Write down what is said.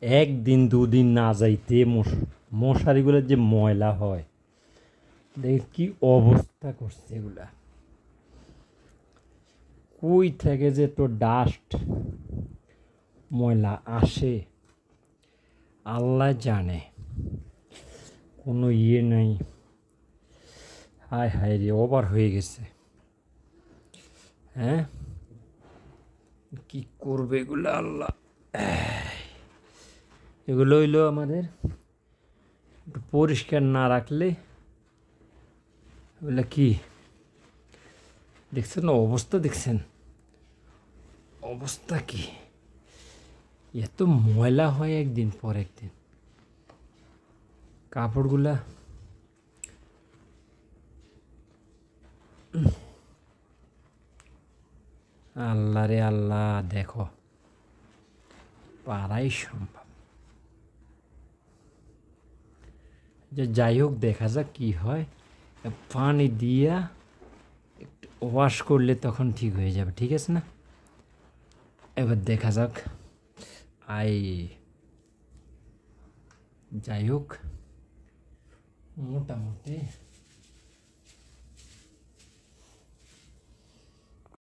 একদিন দুদিন না যাইতে মশারিগুলোর যে ময়লা হয়, দেখ কি অবস্থা করছে এগুলা। কই থেকে যে তো ডাস্ট ময়লা আসে আল্লাহ জানে, কোনো ইয়ে নাই। হায় হায় রে, ওভার হয়ে গেছে। হ্যাঁ, কি করবে এগুলো আল্লাহ। এগুলো হইলো আমাদের একটু পরিষ্কার না রাখলে এগুলো কি দেখছেন অবস্থা, দেখছেন অবস্থা কি, এত ময়লা হয় একদিন পর একদিন। কাপড়গুলা আল্লাহ রে আল্লাহ, দেখো পারাই সম্ভব। যে যাই হোক, দেখা যাক কি হয়। পানি দিয়া একটু ওয়াশ করলে তখন ঠিক হয়ে যাবে, ঠিক আছে না? এবার দেখা যাক। যাই হোক, মোটামুটি